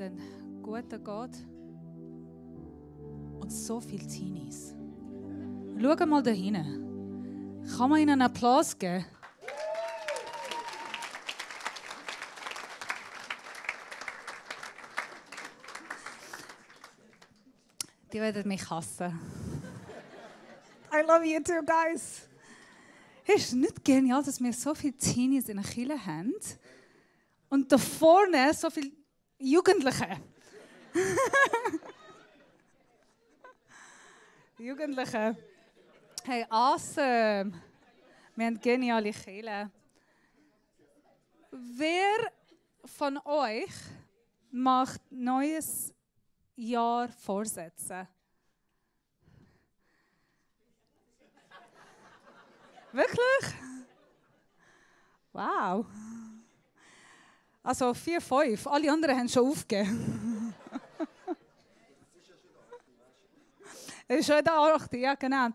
einen guten Gott und so viele Teenies. Schau mal da hinten. Kann man ihnen einen Applaus geben? Die werden mich hassen. I love you too, guys. Ist es nicht genial, dass wir so viele Teenies in der Kirche haben und da vorne so viele Jugendliche? Jugendliche. Hey, awesome. Wir haben geniale Kirche. Wer von euch macht neues Jahr Vorsätze? Wirklich? Wow. Also 4, 5. Alle anderen haben schon aufgegeben. Es ist schon der 8. Ja, genau.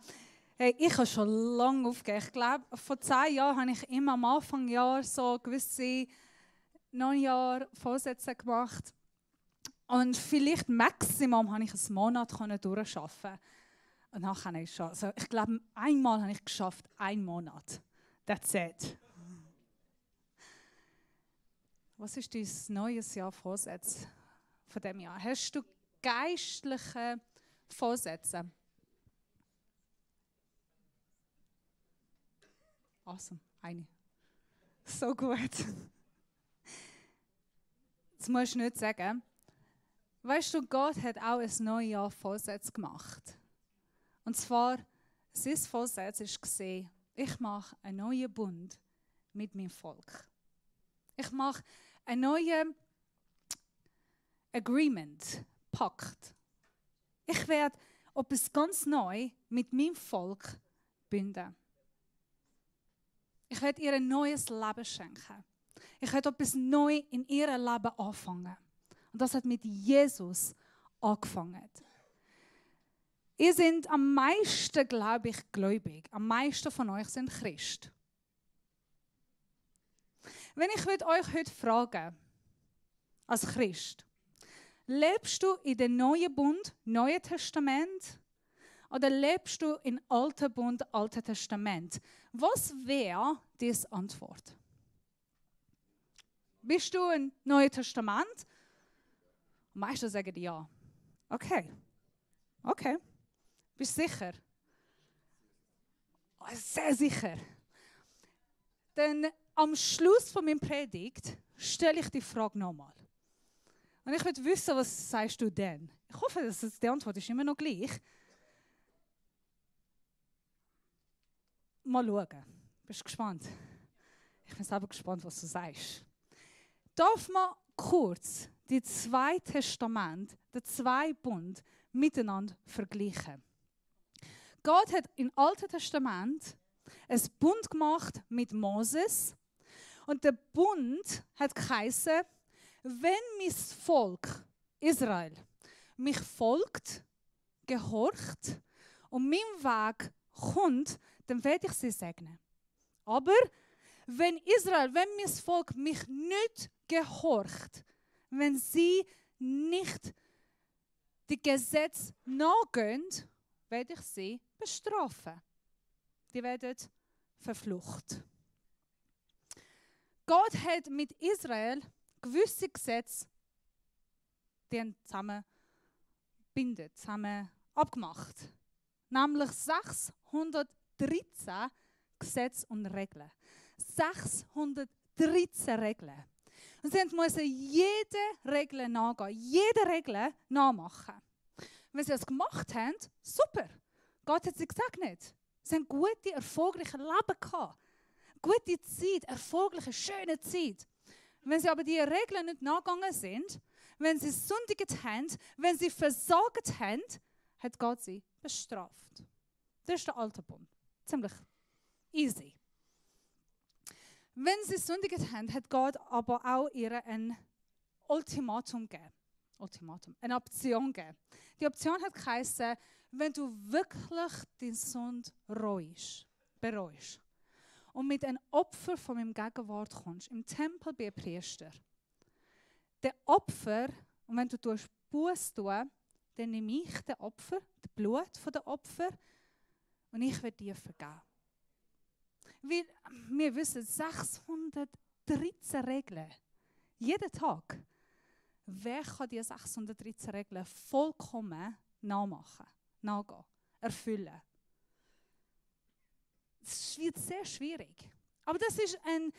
Hey, ich habe schon lange aufgegeben. Ich glaube, vor 10 Jahren habe ich immer am Anfang Jahr so gewisse Neujahr-Vorsätze gemacht. Und vielleicht Maximum habe ich einen Monat durcharbeiten. Und nachher ist schon. Also ich glaube, einmal habe ich geschafft, 1 Monat. That's it. Was ist dein neues Jahr Vorsatz von diesem Jahr? Hast du geistliche Vorsätze? Awesome, eine. So gut. Das musst du nicht sagen. Weißt du, Gott hat auch ein neues Jahr Vorsatz gemacht. Und zwar, sein Vorsatz war, ich mache einen neuen Bund mit meinem Volk. Ich mache einen neuen Agreement, Pakt. Ich werde etwas ganz neu mit meinem Volk binden. Ich werde ihr ein neues Leben schenken. Ich werde etwas Neues in ihrem Leben anfangen. Und das hat mit Jesus angefangen. Ihr seid am meisten, glaube ich, gläubig. Am meisten von euch sind Christ. Wenn ich euch heute fragen, als Christ, lebst du in dem neuen Bund, Neuen Testament, oder lebst du in Alten Bund, Alten Testament? Was wäre diese Antwort? Bist du im Neuen Testament? Die meisten sagen ja. Okay. Okay. Bist du sicher? Oh, sehr sicher. Denn am Schluss von meiner Predigt stelle ich die Frage nochmal. Und ich möchte wissen, was sagst du denn? Ich hoffe, dass die Antwort ist immer noch gleich. Mal schauen. Bist du gespannt? Ich bin selber gespannt, was du sagst. Darf man kurz die 2 Testamente, die 2 Bund miteinander vergleichen? Gott hat im Alten Testament ein Bund gemacht mit Moses. Und der Bund hat geheißen, wenn mein Volk Israel mich folgt, gehorcht und meinem Weg kommt, dann werde ich sie segnen. Aber wenn mein Volk mich nicht gehorcht, wenn sie nicht die Gesetze nachgehen, werde ich sie bestrafen. Die werden verflucht. Gott hat mit Israel gewisse Gesetze zusammen abgemacht. Nämlich 613 Gesetze und Regeln. 613 Regeln. Und sie mussten jede Regel nachgehen, jede Regel nachmachen. Wenn sie das gemacht haben, super. Gott hat sie gesegnet. Sie haben gute, erfolgreiche Leben gehabt. Gute Zeit, erfolgreiche, schöne Zeit. Wenn sie aber die Regeln nicht nachgegangen sind, wenn sie sündigt haben, wenn sie versagt haben, hat Gott sie bestraft. Das ist der alte Bund. Ziemlich easy. Wenn sie sündigt haben, hat Gott aber auch ihr ein Ultimatum gegeben. Eine Option gegeben. Die Option hat geheißen, wenn du wirklich die Sünde bereust und mit einem Opfer von meinem Gegenwart kommst, im Tempel bei einem Priester. Der Opfer Und wenn du Buße tust, dann nehme ich den Opfer, das Blut der Opfer, und ich werde dir vergeben. Weil wir wissen, 613 Regeln, jeden Tag. Wer kann diese 613 Regeln vollkommen nachgehen, erfüllen? Es wird sehr schwierig. Aber das ist ein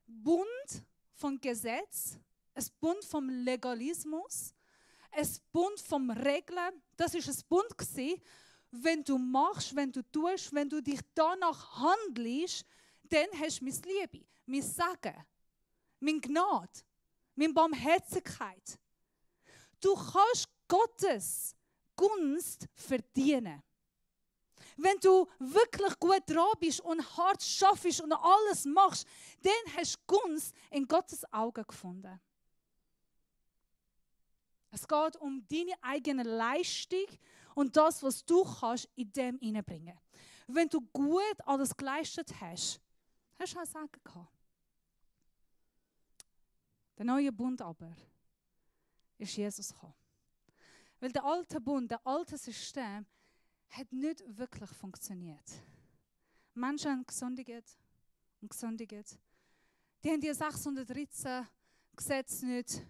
Bund von Gesetz, ein Bund vom Legalismus, ein Bund vom Regeln. Das ist ein Bund gewesen. Wenn du machst, wenn du tust, wenn du dich danach handelst, dann hast du meine Liebe, mein Segen, meine Gnade, meine Barmherzigkeit. Du kannst Gottes Gunst verdienen. Wenn du wirklich gut dran bist und hart schaffst und alles machst, dann hast du Gunst in Gottes Augen gefunden. Es geht um deine eigene Leistung und das, was du kannst, in dem hineinbringen. Wenn du gut alles geleistet hast, hast du auch Sagen gehabt. Der neue Bund aber ist Jesus gekommen. Weil der alte Bund, das alte System, hat nicht wirklich funktioniert. Menschen haben gesündigt und gesündigt. Die haben die 613 Gesetze nicht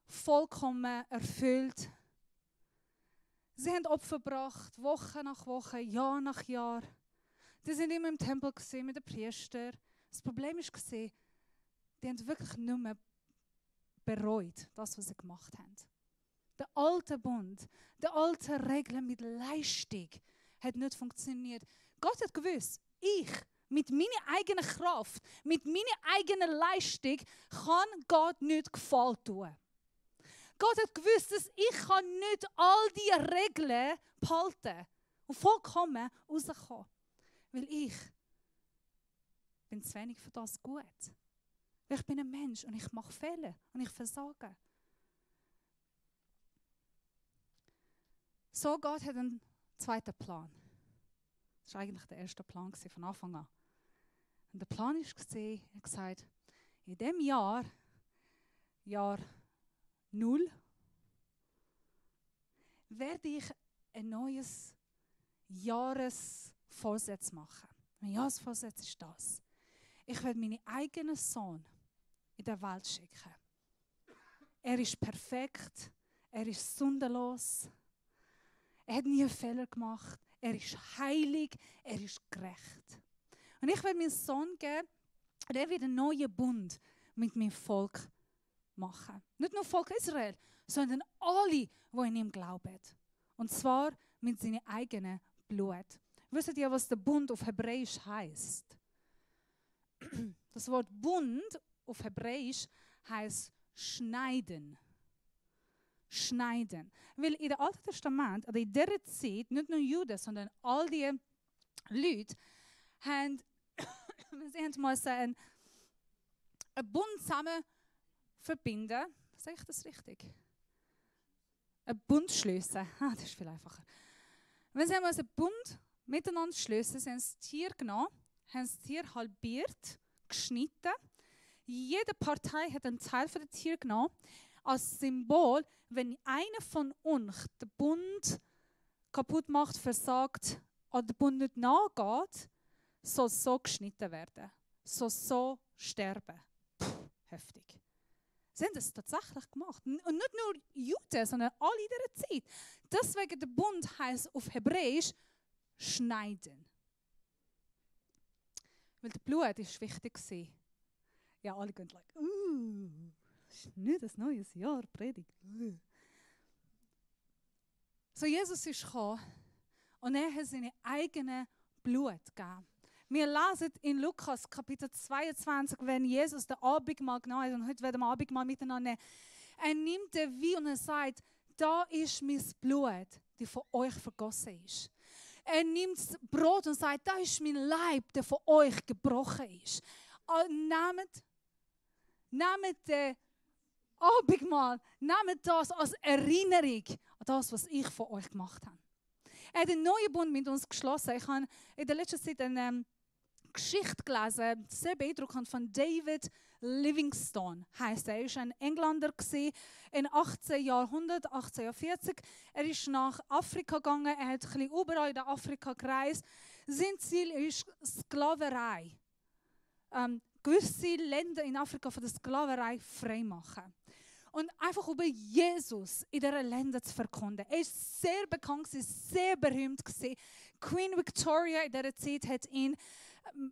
vollkommen erfüllt. Sie haben Opfer gebracht, Woche nach Woche, Jahr nach Jahr. Die sind immer im Tempel gesehen mit den Priestern. Das Problem war, die haben wirklich nicht mehr bereut, das, was sie gemacht haben. Der alte Bund, die alte Regeln mit Leistung hat nicht funktioniert. Gott hat gewusst, ich mit meiner eigenen Kraft, mit meiner eigenen Leistung kann Gott nicht Gefallen tun. Gott hat gewusst, dass ich nicht all diese Regeln behalten und vollkommen rauskommen. Weil ich bin zu wenig für das gut. Weil ich bin ein Mensch und ich mache Fehler und ich versage. So, Gott hat einen zweiten Plan. Das war eigentlich der erste Plan von Anfang an. Und der Plan war, er hat gesagt, in diesem Jahr 0, werde ich ein neues Jahresvorsatz machen. Mein Jahresvorsatz ist das. Ich werde meinen eigenen Sohn in der Welt schicken. Er ist perfekt, er ist sündenlos, er hat nie Fehler gemacht, er ist heilig, er ist gerecht. Und ich werde meinen Sohn geben, und er wird einen neuen Bund mit meinem Volk machen. Nicht nur Volk Israel, sondern alle, die in ihm glauben. Und zwar mit seinem eigenen Blut. Wisst ihr, was der Bund auf Hebräisch heißt? Das Wort Bund auf Hebräisch heißt schneiden. Schneiden. Weil in dem Alten Testament, oder in dieser Zeit, nicht nur Juden, sondern all die Leute, sie mussten einen Bund zusammen verbinden. Sage ich das richtig? Einen Bund schliessen. Das ist viel einfacher. Wenn sie einen Bund miteinander schliessen, sie haben das Tier genommen, haben das Tier halbiert, geschnitten. Jede Partei hat einen Teil von dem Tier genommen, als Symbol, wenn einer von uns den Bund kaputt macht, versagt oder der Bund nicht nachgeht, soll so geschnitten werden. So sterben. Puh, heftig. Sie haben das tatsächlich gemacht. Und nicht nur Juden, sondern alle in dieser Zeit. Deswegen der Bund heisst auf Hebräisch schneiden. Weil das Blut war wichtig. Ja, alle gehen like, das ist nicht ein neues Jahr, Predigt. So, Jesus ist gekommen und er hat seine eigene Blut gegeben. Wir lesen in Lukas Kapitel 22, wenn Jesus den Abendmahl genommen hat, und heute werden wir Abendmahl miteinander nehmen. Er nimmt den Wein und er sagt, da ist mein Blut, das von euch vergossen ist. Er nimmt das Brot und sagt, da ist mein Leib, der von euch gebrochen ist. Nehmt den Abendmahl, nehmt das als Erinnerung an das, was ich von euch gemacht habe. Er hat einen neuen Bund mit uns geschlossen. Ich habe in der letzten Zeit eine Geschichte gelesen, sehr beeindruckend, von David Livingstone heisst er. Er war ein Engländer im 18. Jahrhundert, 1840. Er ist nach Afrika gegangen, er hat ein bisschen überall in Afrika gereist. Sein Ziel ist Sklaverei. Gewisse Länder in Afrika von der Sklaverei freimachen. Und einfach über Jesus in diesen Ländern zu verkünden. Er ist sehr bekannt, sehr berühmt. Queen Victoria in dieser Zeit hat ihn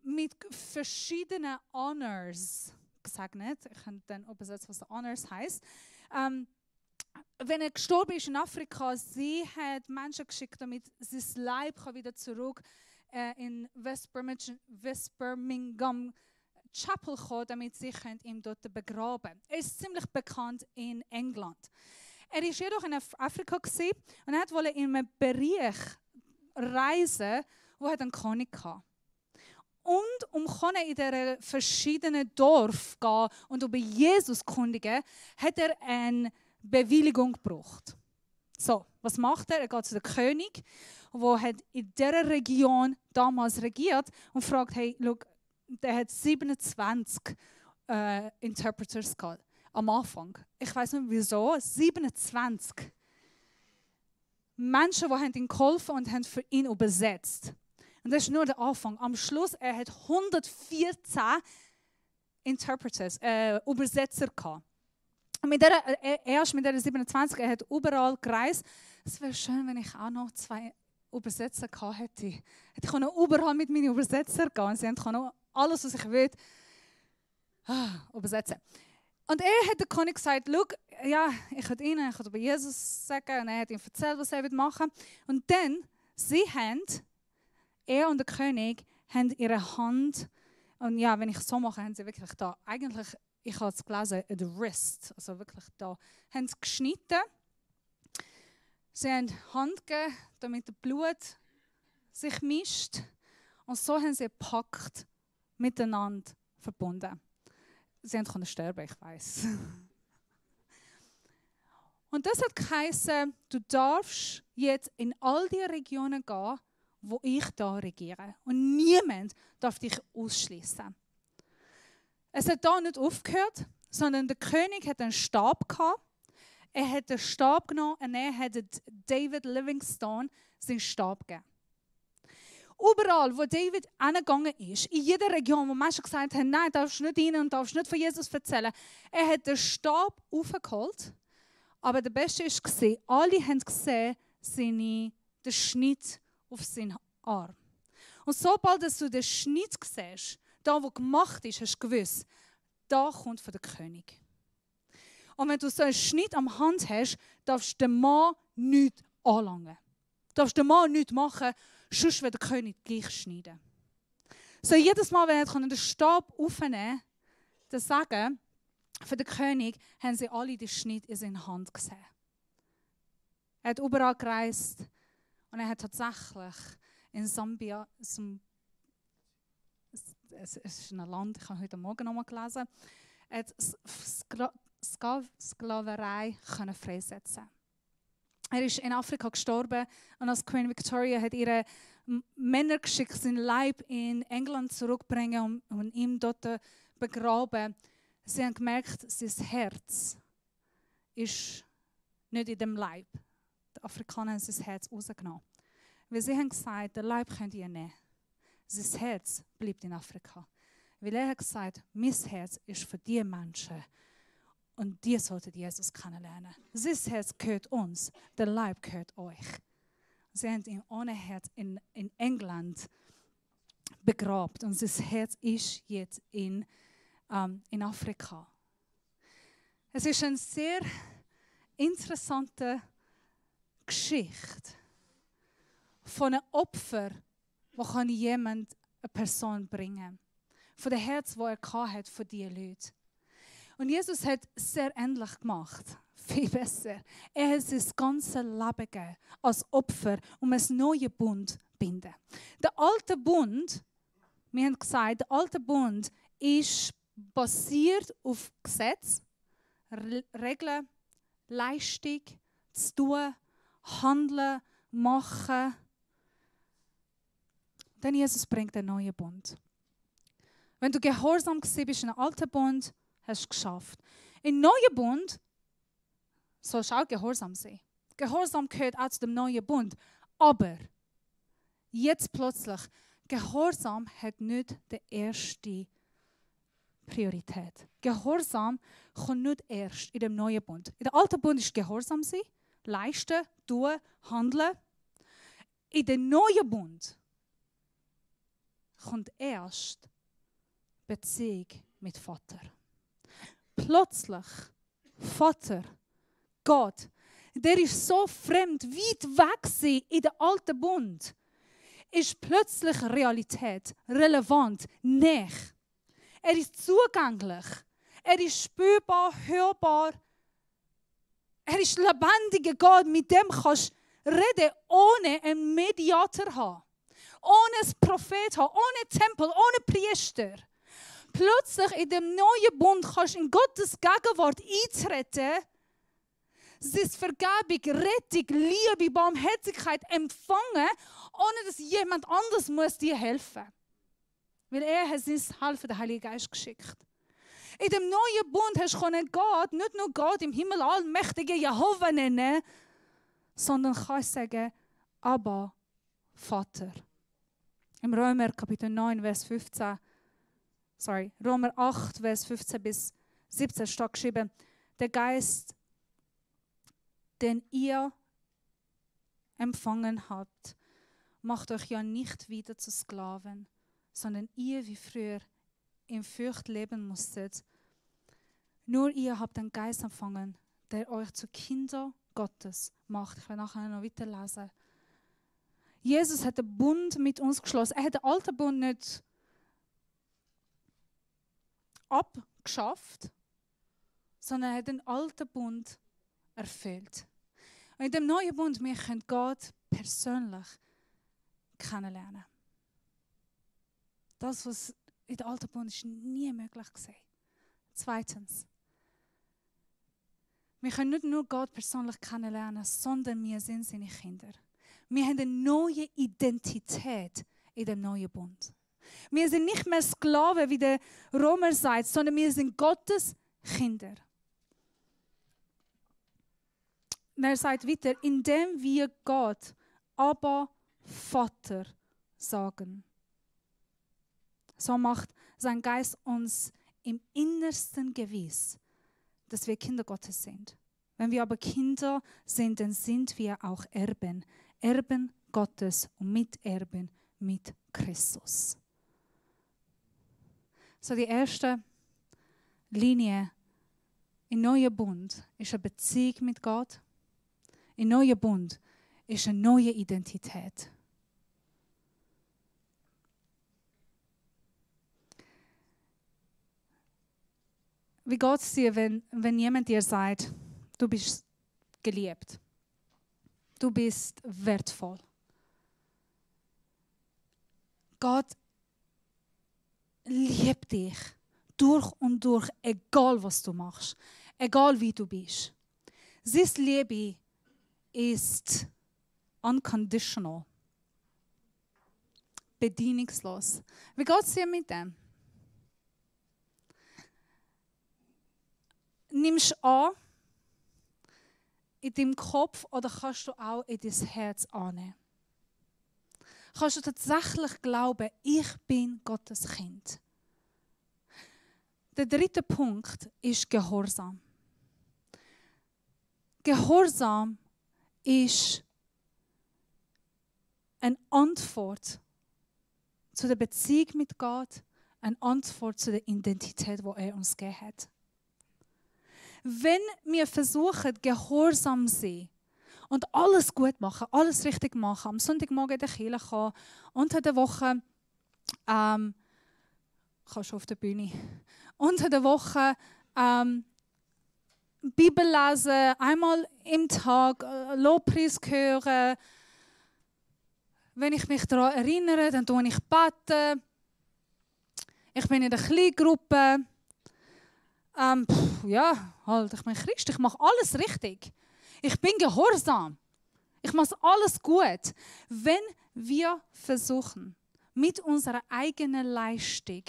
mit verschiedenen Honors gesegnet. Ich kann dann übersetzen, was Honors heisst. Wenn er gestorben ist in Afrika, sie hat Menschen geschickt, damit sein Leib wieder zurück in West Birmingham Chapel kommen, damit sie ihn dort begraben können. Er ist ziemlich bekannt in England. Er war jedoch in Afrika und er wollte in einem Bereich reisen, wo er einen König hatte. Und um in diese verschiedenen Dörfer gehen und über Jesus kundigen, hat er eine Bewilligung gebraucht. So, was macht er? Er geht zu dem König, der in dieser Region damals regiert und fragt, hey, schau, der hat 27 Interpreters gehabt, am Anfang. Ich weiß nicht wieso, 27 Menschen, die ihm geholfen und haben für ihn übersetzt. Und das ist nur der Anfang. Am Schluss, er hat 114 Interpreters, Übersetzer gehabt. Und erst mit dieser 27, er hat überall gereist. Es wäre schön, wenn ich auch noch 2 Übersetzer gehabt hätte. Hätte ich überall mit meinen Übersetzern gehen. Sie konnten alles, was ich will, übersetzen. Und er hat dem König gesagt, schau, ja, ich kann über Jesus sagen. Und er hat ihm erzählt, was er machen will. Und dann, er und der König, haben ihre Hand, und ja, wenn ich so mache, haben sie wirklich da, eigentlich, ich habe es gelesen, the wrist, also wirklich da, haben sie geschnitten. Sie haben die Hand gegeben, damit das Blut sich mischt. Und so haben sie gepackt, miteinander verbunden. Sie konnten sterben, ich weiß. Und das hat geheißen, du darfst jetzt in all die Regionen gehen, wo ich da regiere. Und niemand darf dich ausschließen. Es hat da nicht aufgehört, sondern der König hat einen Stab gehabt. Er hat den Stab genommen und er hat David Livingstone seinen Stab gegeben. Überall, wo David hingegangen ist, in jeder Region, wo Menschen gesagt haben, nein, darfst du nicht rein und darfst nicht von Jesus erzählen, er hat den Stab aufgeholt. Aber der Beste war, alle haben gesehen, den Schnitt auf seinen Arm. Und sobald du den Schnitt siehst, da wo gemacht ist, hast du gewusst, da kommt von der König. Und wenn du so einen Schnitt am Hand hast, darfst du den Mann nichts anlangen. Du darfst den Mann nichts machen, sonst wird der König gleich schneiden. So jedes Mal, wenn er den Stab aufnehmen konnte, das Sagen für den König, haben sie alle den Schnitt in seiner Hand gesehen. Er hat überall gereist und er hat tatsächlich in Sambia, es ist ein Land, ich habe heute Morgen noch mal gelesen, er hat Sklaverei freisetzen. Er ist in Afrika gestorben und als Queen Victoria hat ihre Männer geschickt, seinen Leib in England zurückzubringen und ihn dort begraben. Sie haben gemerkt, sein Herz ist nicht in dem Leib. Die Afrikaner haben sein Herz rausgenommen. Weil sie haben gesagt, der Leib könnt ihr nehmen. Sein Herz bleibt in Afrika. Weil er hat gesagt, mein Herz ist für die Menschen. Und die sollten Jesus kennenlernen. Sein Herz gehört uns, der Leib gehört euch. Sie haben ihn ohne Herz in England begrabt. Und sein Herz ist jetzt in Afrika. Es ist eine sehr interessante Geschichte von einem Opfer, das jemand, eine Person bringen kann. Von dem Herz, das er hatte für diese Leute. Und Jesus hat sehr ähnlich gemacht. Viel besser. Er hat sein ganzes Leben gegeben als Opfer, um ein neues Bund zu binden. Der alte Bund, wir haben gesagt, der alte Bund ist basiert auf Gesetz, Regeln, Leistung, zu tun, handeln, machen. Denn Jesus bringt einen neuen Bund. Wenn du gehorsam bist in einem alten Bund, hast du es geschafft. Im neuen Bund sollst du auch gehorsam sein. Gehorsam gehört auch zu dem neuen Bund. Aber jetzt plötzlich, Gehorsam hat nicht die erste Priorität. Gehorsam kommt nicht erst in dem neuen Bund. In dem alten Bund ist Gehorsam sein, leisten, tun, handeln. In dem neuen Bund kommt erst Beziehung mit Vater. Plötzlich, Vater, Gott, der ist so fremd, weit weg in dem alten Bund, ist plötzlich Realität, relevant, näher. Er ist zugänglich, er ist spürbar, hörbar. Er ist lebendiger Gott, mit dem kannst du reden, ohne einen Mediator zu haben. Ohne einen Prophet zu haben, ohne Tempel, ohne Priester. Plötzlich in dem neuen Bund kannst du in Gottes Gegenwart eintreten, seine Vergebung, Rettung, Liebe, Barmherzigkeit empfangen, ohne dass jemand anderes muss dir helfen muss. Weil er hat sein Helfen, den Heiligen Geist geschickt. In dem neuen Bund hast du Gott, nicht nur Gott im Himmel, allmächtige Jehova nennen, sondern kannst sagen, aber Vater. Im Römer Kapitel 9, Vers 15, Römer 8, Vers 15 bis 17 steht geschrieben, der Geist, den ihr empfangen habt, macht euch ja nicht wieder zu Sklaven, sondern ihr wie früher in Furcht leben musstet. Nur ihr habt den Geist empfangen, der euch zu Kinder Gottes macht. Ich werde nachher noch weiterlesen. Jesus hat den Bund mit uns geschlossen. Er hat den alten Bund nicht abgeschafft, sondern er hat den alten Bund erfüllt. Und in dem neuen Bund, wir können Gott persönlich kennenlernen. Das, was in dem alten Bund ist, nie möglich gewesen. Zweitens, wir können nicht nur Gott persönlich kennenlernen, sondern wir sind seine Kinder. Wir haben eine neue Identität in dem neuen Bund. Wir sind nicht mehr Sklaven, wie der Römer sagt, sondern wir sind Gottes Kinder. Und er sagt weiter, indem wir Gott, aber Vater sagen. So macht sein Geist uns im Innersten gewiss, dass wir Kinder Gottes sind. Wenn wir aber Kinder sind, dann sind wir auch Erben. Erben Gottes und Miterben mit Christus. So die erste Linie im neuen Bund ist eine Beziehung mit Gott. Im neuen Bund ist eine neue Identität. Wie geht es dir, wenn jemand dir sagt, du bist geliebt, du bist wertvoll? Gott liebt dich durch und durch, egal was du machst, egal wie du bist. Seine Liebe ist unconditional, bedingungslos. Wie geht es dir mit dem? Nimmst du an in deinem Kopf oder kannst du auch in dein Herz annehmen? Kannst du tatsächlich glauben, ich bin Gottes Kind? Der dritte Punkt ist Gehorsam. Gehorsam ist eine Antwort zu der Beziehung mit Gott, eine Antwort zu der Identität, die er uns gegeben hat. Wenn wir versuchen, gehorsam zu sein und alles gut machen, alles richtig machen, am Sonntagmorgen in der Kirche kommen, unter der Woche, kannst du auf der Bühne, unter der Woche Bibel lesen, einmal im Tag Lobpreis hören. Wenn ich mich daran erinnere, dann bete ich. Ich bin in der Kleingruppe. Ich bin Christ, ich mache alles richtig. Ich bin gehorsam. Ich mache alles gut. Wenn wir versuchen, mit unserer eigenen Leistung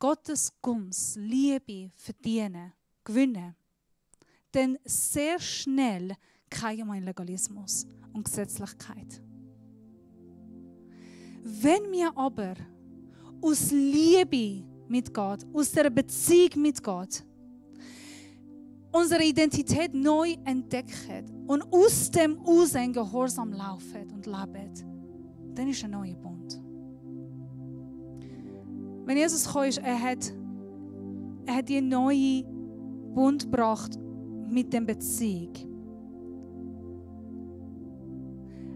Gottes Gunst, Liebe verdienen, gewinnen, dann sehr schnell kommen wir in Legalismus und Gesetzlichkeit. Wenn wir aber aus Liebe mit Gott, aus der Beziehung mit Gott, unsere Identität neu entdecken und aus dem in Gehorsam laufen und leben, dann ist ein neuer Bund. Wenn Jesus kam, er hat die neue Bund gebracht mit der Beziehung.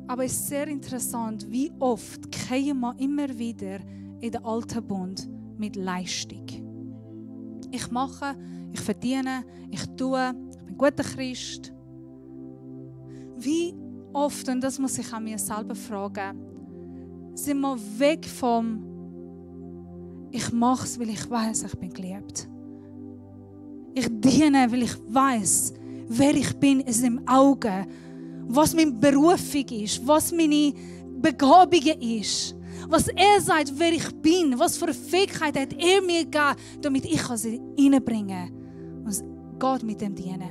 Aber es ist sehr interessant, wie oft kommen wir immer wieder in den alten Bund mit Leistung. Ich mache, ich verdiene, ich tue, ich bin ein guter Christ. Wie oft, und das muss ich auch mir selber fragen, sind wir weg vom ich mache es, weil ich weiß, ich bin geliebt. Ich diene, weil ich weiß, wer ich bin, ist im Auge. Was meine Berufung ist, was meine Begabungen ist. Was er sagt, wer ich bin, was für eine Fähigkeit hat er mir gegeben, damit ich sie reinbringen kann. Und Gott mit dem dienen.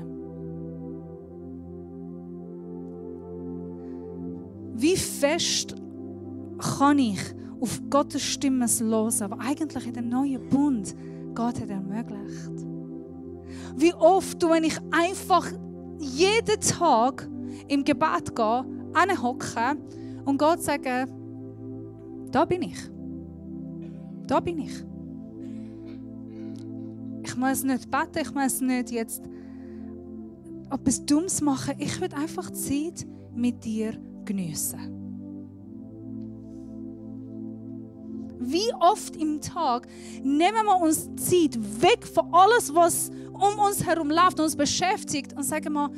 Wie fest kann ich auf Gottes Stimme hören, aber eigentlich in dem neuen Bund Gott hat ermöglicht. Wie oft, wenn ich einfach jeden Tag im Gebet gehe, hinhocke und Gott sage, da bin ich. Da bin ich. Ich muss nicht beten, ich muss nicht jetzt etwas Dummes machen. Ich will einfach Zeit mit dir geniessen. Wie oft im Tag nehmen wir uns Zeit weg von alles, was um uns herum läuft und uns beschäftigt und sagen wir,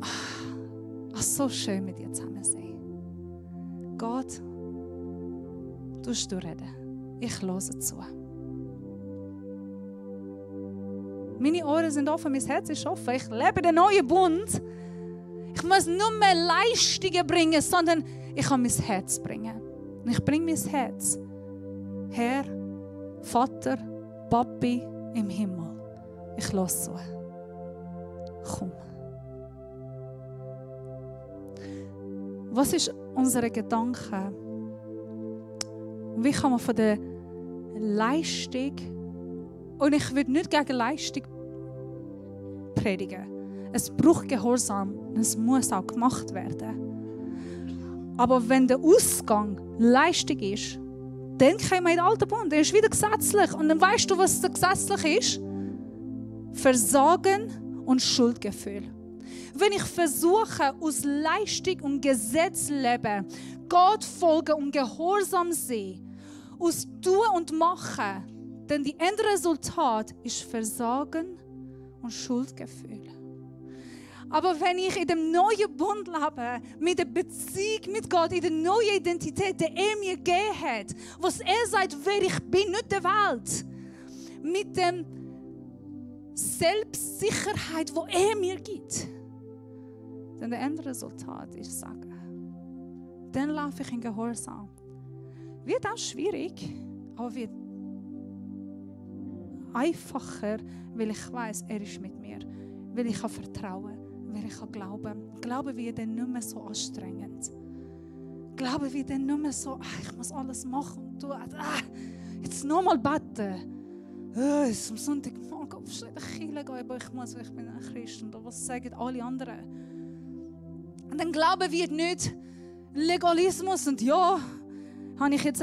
ach, so schön mit dir zusammen sein. Gott, du reden. Ich höre zu. Meine Ohren sind offen, mein Herz ist offen. Ich lebe den neuen Bund. Ich muss nicht mehr Leistungen bringen, sondern ich kann mein Herz bringen. Und ich bringe mein Herz. Herr, Vater, Papi im Himmel. Ich höre zu. Komm. Was ist unser Gedanke? Wie kann man von der Leistung, und ich will nicht gegen Leistung predigen, es braucht Gehorsam und es muss auch gemacht werden. Aber wenn der Ausgang Leistung ist, dann kommen wir in den alten Bund, der ist wieder gesetzlich. Und dann weißt du, was gesetzlich ist? Versagen und Schuldgefühl. Wenn ich versuche, aus Leistung und Gesetz leben, Gott folgen und Gehorsam sein, aus Tun und Machen, dann das Endresultat ist Versagen und Schuldgefühl. Aber wenn ich in dem neuen Bund lebe, mit der Beziehung mit Gott, in der neuen Identität, die er mir gegeben hat, was er sagt, wer ich bin, nicht der Welt, mit der Selbstsicherheit, die er mir gibt, dann das Endresultat ist Sagen. Dann laufe ich in Gehorsam. Wird auch schwierig, aber wird einfacher, weil ich weiß, er ist mit mir, weil ich vertrauen kann. Weil ich glauben. Glauben wird dann nicht mehr so anstrengend. Glauben wird dann nicht mehr so, ich muss alles machen und tun. Jetzt nochmal beten. Am Sonntagmorgen aufstehen, in die Kirche gehen, aber ich bin ein Christ und was sagen alle anderen. Und dann Glauben wird nicht Legalismus und ja, habe ich jetzt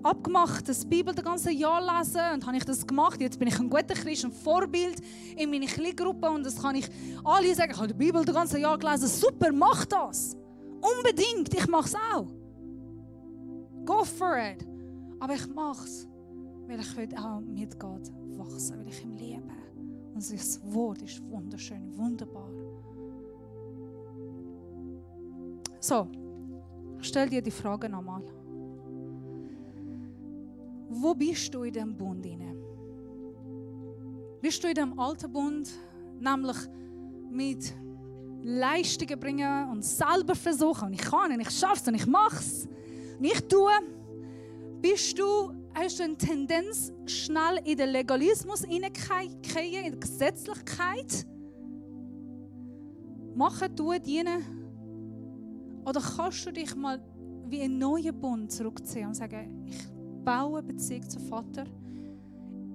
abgemacht, das Bibel das ganze Jahr lesen und habe ich das gemacht. Jetzt bin ich ein guter Christ, ein Vorbild in meiner Kleingruppe und das kann ich alle sagen, ich habe die Bibel das ganze Jahr gelesen. Super, mach das! Unbedingt, ich mache es auch. Go for it! Aber ich mache es, weil ich will auch mit Gott wachsen, weil ich ihm liebe. Und das Wort ist wunderschön, wunderbar. So, ich stelle dir die Frage nochmal. Wo bist du in diesem Bund hinein? Bist du in dem alten Bund, nämlich mit Leistungen bringen und selber versuchen, und ich kann und ich schaffe es und ich mache es und ich tue? Bist du hast du eine Tendenz, schnell in den Legalismus hineinzugehen, in die Gesetzlichkeit? Machen, tun, dienen? Oder kannst du dich mal wie einen neuen Bund zurückziehen und sagen, ich baue eine Beziehung zum Vater,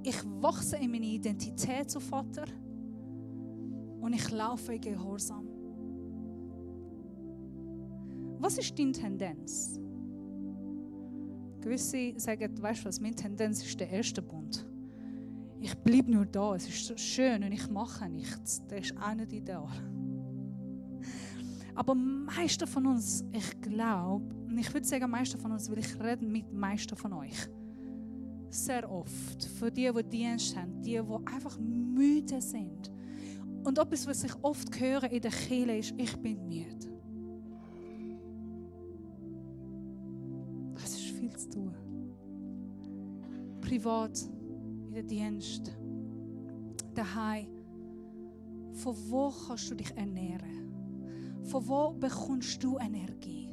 ich wachse in meine Identität zum Vater und ich laufe in Gehorsam? Was ist deine Tendenz? Gewisse sagen, weißt du was, meine Tendenz ist der erste Bund. Ich bleibe nur da, es ist so schön und ich mache nichts. Das ist auch nicht ideal. Aber meisten von uns, ich glaube, und ich würde sagen meisten von uns, weil ich rede mit meisten von euch, sehr oft, für die Dienst haben, die einfach müde sind. Und etwas, was ich oft höre in der Kirche ist, ich bin müde. Das ist viel zu tun. Privat, in der Dienst, daheim. Von wo kannst du dich ernähren? Von wo bekommst du Energie?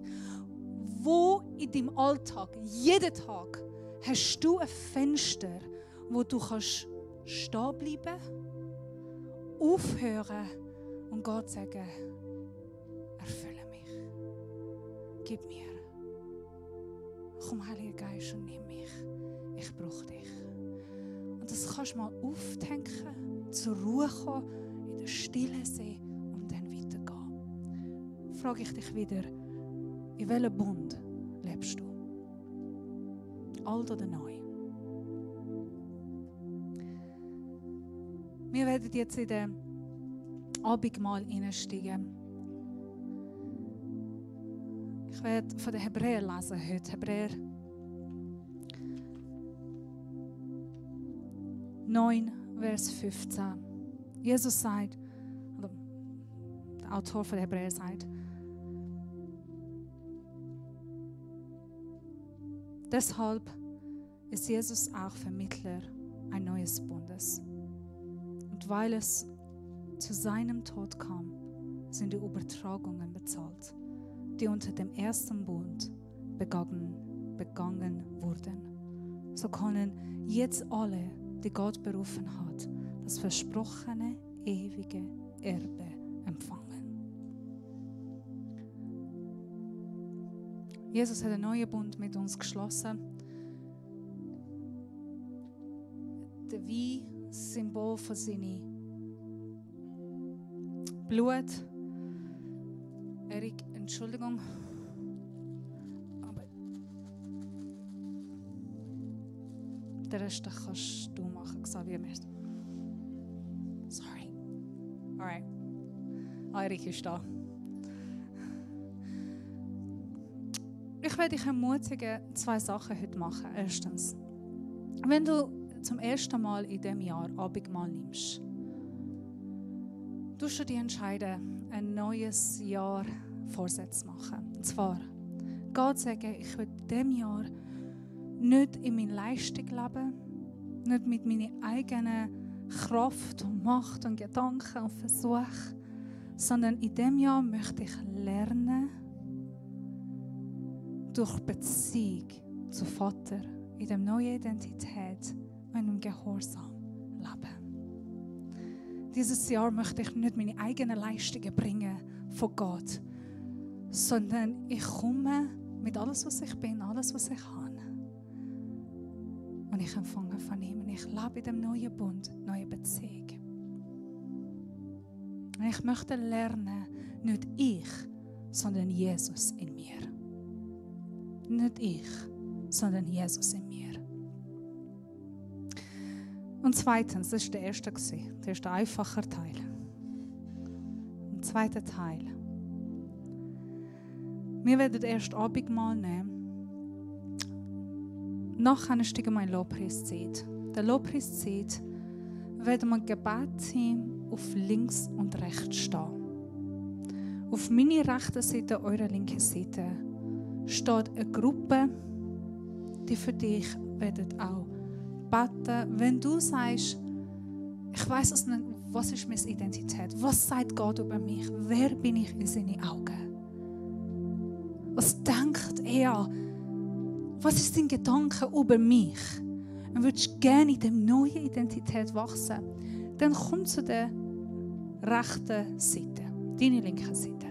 Wo in deinem Alltag, jeden Tag, hast du ein Fenster, wo du kannst stehen bleiben, aufhören und Gott sagen, erfülle mich, gib mir. Komm, Heiliger Geist, und nimm mich. Ich brauche dich. Und das kannst du mal auftanken, zur Ruhe kommen, in der Stille sein und dann weitergehen. Frage ich dich wieder, in welchem Bund lebst du? Alt oder neu? Wir werden jetzt in den Abendmahl hineinsteigen. Ich werde von den Hebräer lesen heute. Hebräer 9, Vers 15. Jesus sagt, oder der Autor von Hebräer sagt, deshalb ist Jesus auch Vermittler ein neues Bundes. Und weil es zu seinem Tod kam, sind die Übertragungen bezahlt, die unter dem ersten Bund begangen wurden. So können jetzt alle, die Gott berufen hat, das versprochene ewige Erbe empfangen. Jesus hat einen neuen Bund mit uns geschlossen. Der Wein, Symbol von seinem Blut. Erik, Entschuldigung. Aber den Rest kannst du machen, Xavier. Sorry. Alright. Erik ist da. Ich werde dich ermutigen, 2 Sachen heute machen. Erstens, wenn du zum ersten Mal in diesem Jahr Abendmahl nimmst, du dich entscheiden, ein neues Jahr Vorsatz machen. Und zwar, Gott sagen, ich will in diesem Jahr nicht in meiner Leistung leben, nicht mit meiner eigenen Kraft und Macht und Gedanken und Versuch, sondern in diesem Jahr möchte ich lernen, durch Beziehung zu Vater, in der neuen Identität und im Gehorsam leben. Dieses Jahr möchte ich nicht meine eigenen Leistungen bringen von Gott, sondern ich komme mit alles, was ich bin, alles, was ich habe. Und ich empfange von ihm. Und ich lebe in dem neuen Bund, neue Beziehung. Und ich möchte lernen, nicht ich, sondern Jesus in mir. Nicht ich, sondern Jesus in mir. Und zweitens, das war der erste. Das ist der einfache Teil. Der zweite Teil. Wir werden erst Abendmahl nehmen. Nachher steigen wir in Lobpreiszeit. Der Lobpreiszeit werden wir Gebetsteam auf links und rechts stehen. Auf meiner rechten Seite, eurer linken Seite, steht eine Gruppe, die für dich werden auch beten. Wenn du sagst, ich weiss es nicht, was ist meine Identität? Was sagt Gott über mich? Wer bin ich in seinen Augen? Was denkt er? Was ist dein Gedanke über mich? Und würdest gerne in der neuen Identität wachsen, dann komm zu der rechten Seite, deine linke Seite.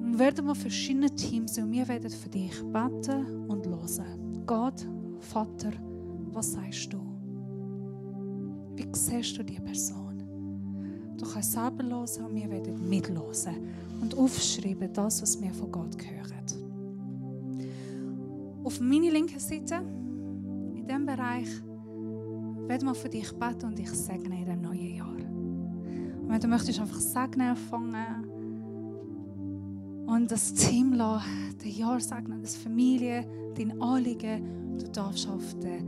Und werden wir verschiedene Teams und wir werden für dich beten und hören. Gott, Vater, was sagst du? Wie siehst du die Person? Du kannst selber hören und wir werden mithören und aufschreiben, das, was wir von Gott hören. Auf meiner linken Seite, in diesem Bereich, werden wir für dich beten und dich segnen in diesem neuen Jahr. Und wenn du möchtest, einfach segnen anfangen und das Team lassen, den Jahr segnen, das Familie, dein Anliegen, du darfst auf der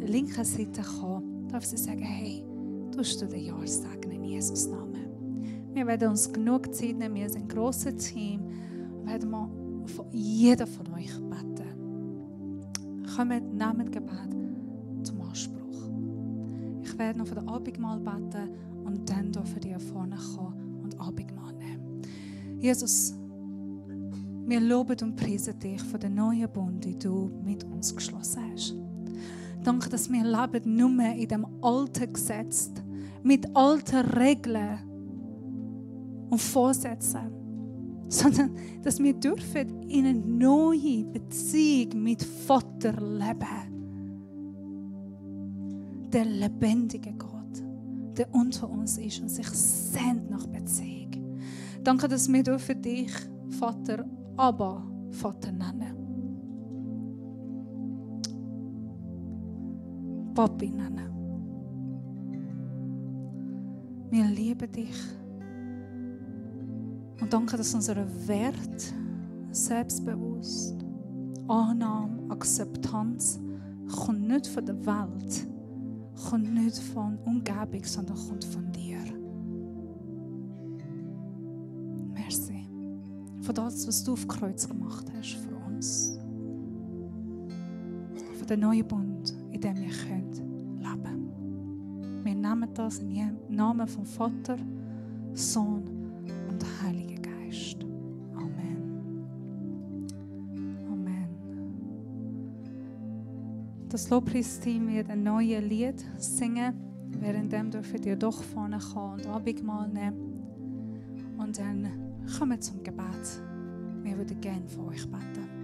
linken Seite kommen, darfst sie sagen, hey, tust du den Jahr segnen in Jesus' Namen. Wir werden uns genug Zeit nehmen, wir sind ein grosses Team und werden wir von jedem von euch beten. Kommt, nehmt Gebet zum Anspruch. Ich werde noch für den Abendmahl beten und dann hier für dich vorne kommen und Abendmahl nehmen. Jesus, wir loben und preisen dich für den neuen Bund, den du mit uns geschlossen hast. Danke, dass wir leben nur in dem alten Gesetz, mit alten Regeln und Vorsätzen, sondern dass wir dürfen in eine neue Beziehung mit Vater leben. Der lebendige Gott, der unter uns ist und sich sehnt nach Beziehung. Danke, dass wir dürfen dich, Vater, Abba, Vater nennen. Papi nennen. Wir lieben dich. Und danke, dass unser Wert, Selbstbewusst, Annahme, Akzeptanz, kommt nicht von der Welt, kommt nicht von der Umgebung, sondern kommt von dir. Merci. Für das, was du auf Kreuz gemacht hast für uns. Für den neuen Bund, in dem wir leben können. Wir nehmen das im Namen vom Vater, Sohn und Heiligen Geist. Amen. Amen. Das Lobpreisteam wird ein neues Lied singen, währenddem dürfen ihr doch vorne kommen und Abendmahl nehmen. Und dann kommen wir zum Gebet. Wir würden gerne für euch beten.